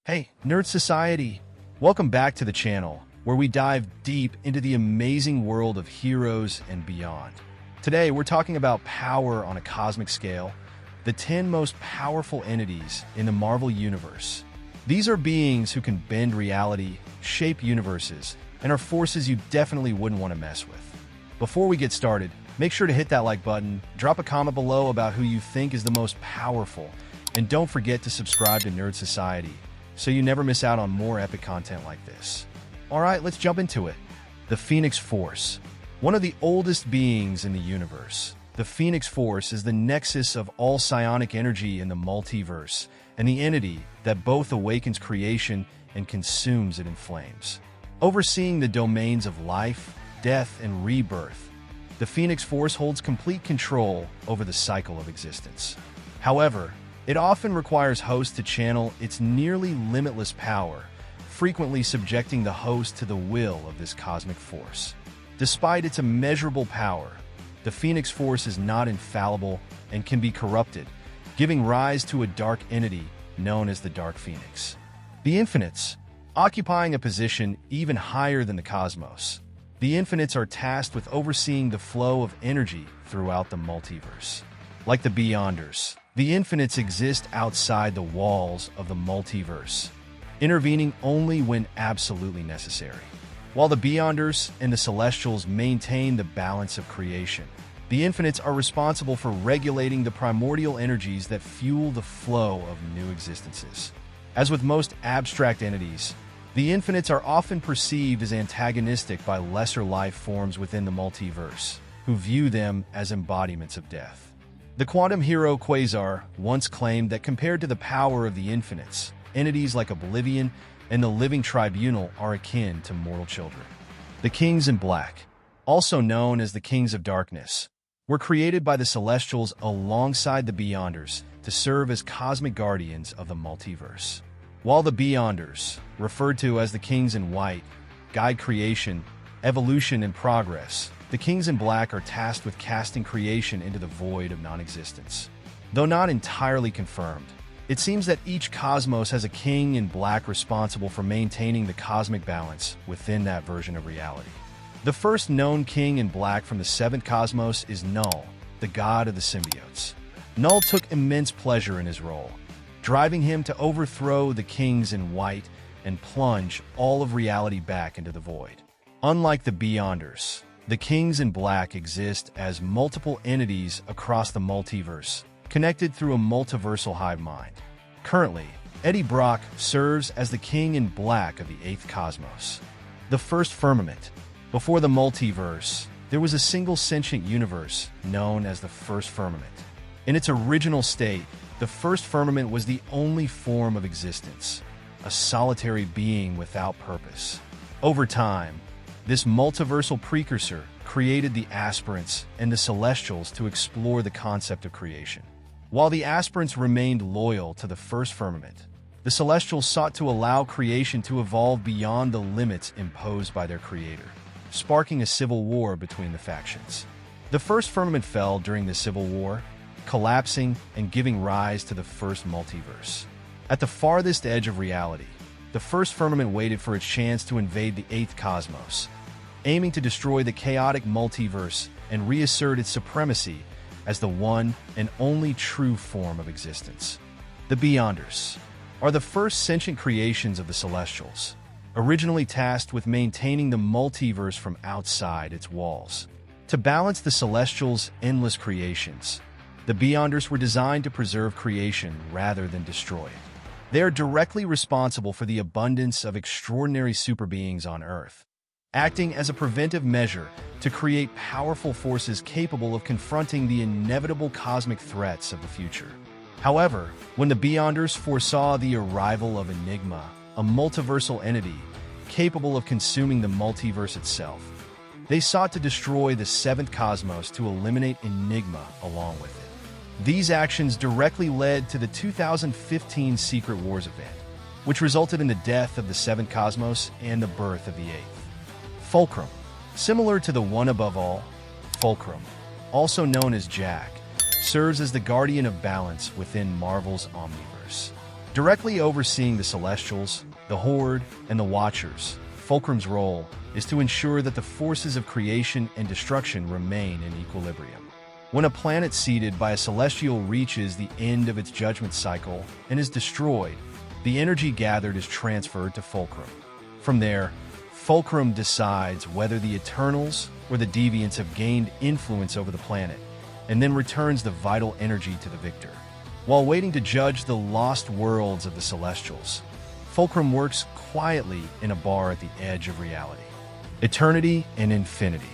Hey, Nerd Society! Welcome back to the channel, where we dive deep into the amazing world of heroes and beyond. Today, we're talking about power on a cosmic scale, the 10 most powerful entities in the Marvel Universe. These are beings who can bend reality, shape universes, and are forces you definitely wouldn't want to mess with. Before we get started, make sure to hit that like button, drop a comment below about who you think is the most powerful, and don't forget to subscribe to Nerd Society so you never miss out on more epic content like this. Alright, let's jump into it. The Phoenix Force. One of the oldest beings in the universe. The Phoenix Force is the nexus of all psionic energy in the multiverse, and the entity that both awakens creation and consumes it in flames. Overseeing the domains of life, death, and rebirth, the Phoenix Force holds complete control over the cycle of existence. However, it often requires hosts to channel its nearly limitless power, frequently subjecting the host to the will of this cosmic force. Despite its immeasurable power, the Phoenix Force is not infallible and can be corrupted, giving rise to a dark entity known as the Dark Phoenix. The Infinites, occupying a position even higher than the cosmos. The Infinites are tasked with overseeing the flow of energy throughout the multiverse. Like the Beyonders, the Infinites exist outside the walls of the multiverse, intervening only when absolutely necessary. While the Beyonders and the Celestials maintain the balance of creation, the Infinites are responsible for regulating the primordial energies that fuel the flow of new existences. As with most abstract entities, the Infinites are often perceived as antagonistic by lesser life forms within the multiverse, who view them as embodiments of death. The quantum hero Quasar once claimed that compared to the power of the Infinites, entities like Oblivion and the Living Tribunal are akin to mortal children. The Kings in Black, also known as the Kings of Darkness, were created by the Celestials alongside the Beyonders to serve as cosmic guardians of the multiverse. While the Beyonders, referred to as the Kings in White, guide creation, evolution, and progress, the Kings in Black are tasked with casting creation into the void of nonexistence. Though not entirely confirmed, it seems that each cosmos has a King in Black responsible for maintaining the cosmic balance within that version of reality. The first known King in Black from the 7th cosmos is Null, the god of the symbiotes. Null took immense pleasure in his role, driving him to overthrow the Kings in White and plunge all of reality back into the void. Unlike the Beyonders, the Kings in Black exist as multiple entities across the multiverse, connected through a multiversal hive mind. Currently, Eddie Brock serves as the King in Black of the 8th cosmos. The First Firmament. Before the multiverse, there was a single sentient universe known as the First Firmament. In its original state, the First Firmament was the only form of existence, a solitary being without purpose. Over time, this multiversal precursor created the Aspirants and the Celestials to explore the concept of creation. While the Aspirants remained loyal to the First Firmament, the Celestials sought to allow creation to evolve beyond the limits imposed by their creator, sparking a civil war between the factions. The First Firmament fell during the Civil War, collapsing and giving rise to the first multiverse. At the farthest edge of reality, the First Firmament waited for its chance to invade the 8th cosmos, aiming to destroy the chaotic multiverse and reassert its supremacy as the one and only true form of existence. The Beyonders are the first sentient creations of the Celestials, originally tasked with maintaining the multiverse from outside its walls. To balance the Celestials' endless creations, the Beyonders were designed to preserve creation rather than destroy it. They are directly responsible for the abundance of extraordinary superbeings on Earth, acting as a preventive measure to create powerful forces capable of confronting the inevitable cosmic threats of the future. However, when the Beyonders foresaw the arrival of Enigma, a multiversal entity capable of consuming the multiverse itself, they sought to destroy the 7th cosmos to eliminate Enigma along with it. These actions directly led to the 2015 Secret Wars event, which resulted in the death of the 7th cosmos and the birth of the 8th. Fulcrum. Similar to the One Above All, Fulcrum, also known as Jack, serves as the guardian of balance within Marvel's Omniverse. Directly overseeing the Celestials, the Horde, and the Watchers, Fulcrum's role is to ensure that the forces of creation and destruction remain in equilibrium. When a planet seeded by a Celestial reaches the end of its judgment cycle and is destroyed, the energy gathered is transferred to Fulcrum. From there, Fulcrum decides whether the Eternals or the Deviants have gained influence over the planet, and then returns the vital energy to the victor. While waiting to judge the lost worlds of the Celestials, Fulcrum works quietly in a bar at the edge of reality. Eternity and Infinity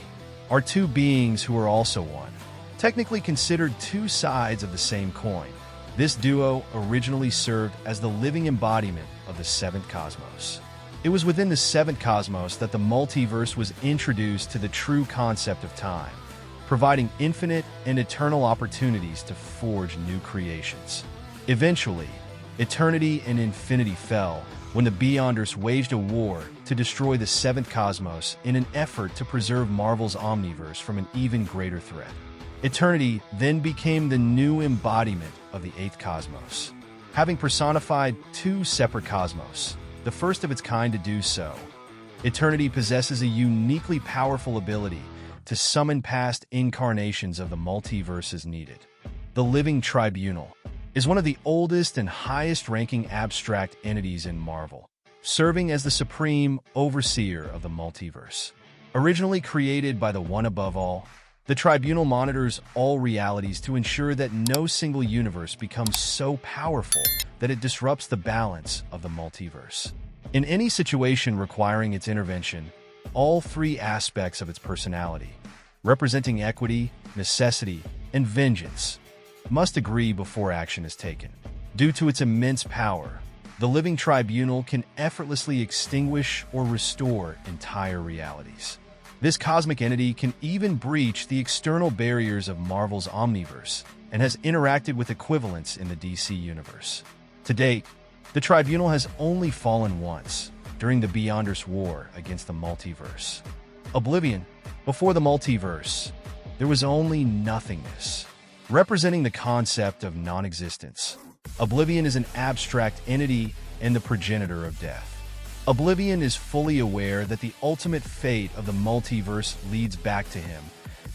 are two beings who are also one, technically considered two sides of the same coin. This duo originally served as the living embodiment of the seventh cosmos. It was within the seventh cosmos that the multiverse was introduced to the true concept of time, providing infinite and eternal opportunities to forge new creations. Eventually, Eternity and Infinity fell when the Beyonders waged a war to destroy the seventh cosmos in an effort to preserve Marvel's Omniverse from an even greater threat. Eternity then became the new embodiment of the eighth cosmos. Having personified two separate cosmos, the first of its kind to do so, Eternity possesses a uniquely powerful ability to summon past incarnations of the multiverse as needed. The Living Tribunal is one of the oldest and highest-ranking abstract entities in Marvel, serving as the supreme overseer of the multiverse. Originally created by the One Above All, the Tribunal monitors all realities to ensure that no single universe becomes so powerful that it disrupts the balance of the multiverse. In any situation requiring its intervention, all three aspects of its personality, representing equity, necessity, and vengeance, must agree before action is taken. Due to its immense power, the Living Tribunal can effortlessly extinguish or restore entire realities. This cosmic entity can even breach the external barriers of Marvel's Omniverse and has interacted with equivalents in the DC universe. To date, the Tribunal has only fallen once, during the Beyonders' war against the multiverse. Oblivion, before the multiverse, there was only nothingness. Representing the concept of nonexistence, Oblivion is an abstract entity and the progenitor of death. Oblivion is fully aware that the ultimate fate of the multiverse leads back to him,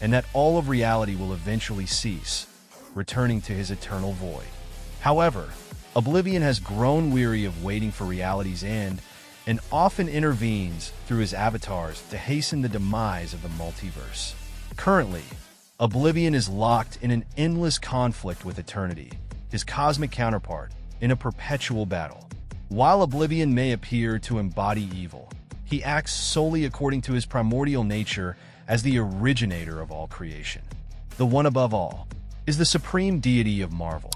and that all of reality will eventually cease, returning to his eternal void. However, Oblivion has grown weary of waiting for reality's end, and often intervenes through his avatars to hasten the demise of the multiverse. Currently, Oblivion is locked in an endless conflict with Eternity, his cosmic counterpart, in a perpetual battle. While Oblivion may appear to embody evil, he acts solely according to his primordial nature as the originator of all creation. The One Above All is the supreme deity of Marvel.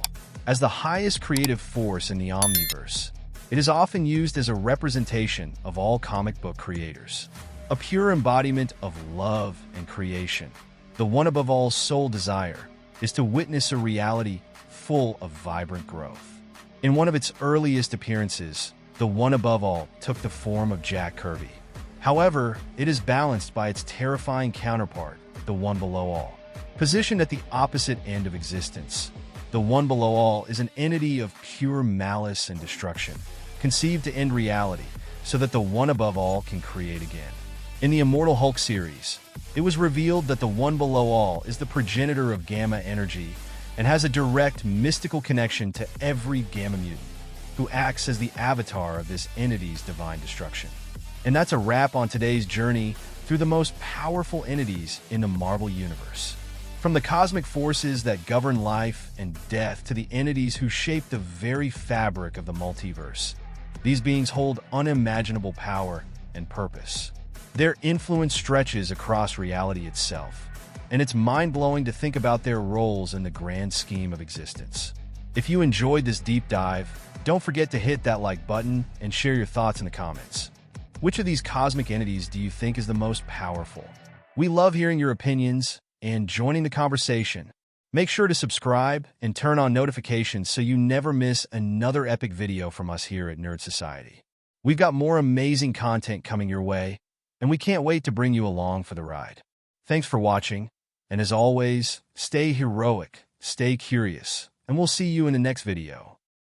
As the highest creative force in the Omniverse, it is often used as a representation of all comic book creators. A pure embodiment of love and creation, the One Above All's sole desire is to witness a reality full of vibrant growth. In one of its earliest appearances, the One Above All took the form of Jack Kirby. However, it is balanced by its terrifying counterpart, the One Below All. Positioned at the opposite end of existence, the One Below All is an entity of pure malice and destruction, conceived to end reality so that the One Above All can create again. In the Immortal Hulk series, it was revealed that the One Below All is the progenitor of Gamma energy and has a direct mystical connection to every Gamma mutant, who acts as the avatar of this entity's divine destruction. And that's a wrap on today's journey through the most powerful entities in the Marvel Universe. From the cosmic forces that govern life and death to the entities who shape the very fabric of the multiverse, these beings hold unimaginable power and purpose. Their influence stretches across reality itself, and it's mind-blowing to think about their roles in the grand scheme of existence. If you enjoyed this deep dive, don't forget to hit that like button and share your thoughts in the comments. Which of these cosmic entities do you think is the most powerful? We love hearing your opinions and joining the conversation. Make sure to subscribe and turn on notifications so you never miss another epic video from us here at Nerd Society. We've got more amazing content coming your way, and we can't wait to bring you along for the ride. Thanks for watching. And as always, stay heroic, stay curious, and we'll see you in the next video.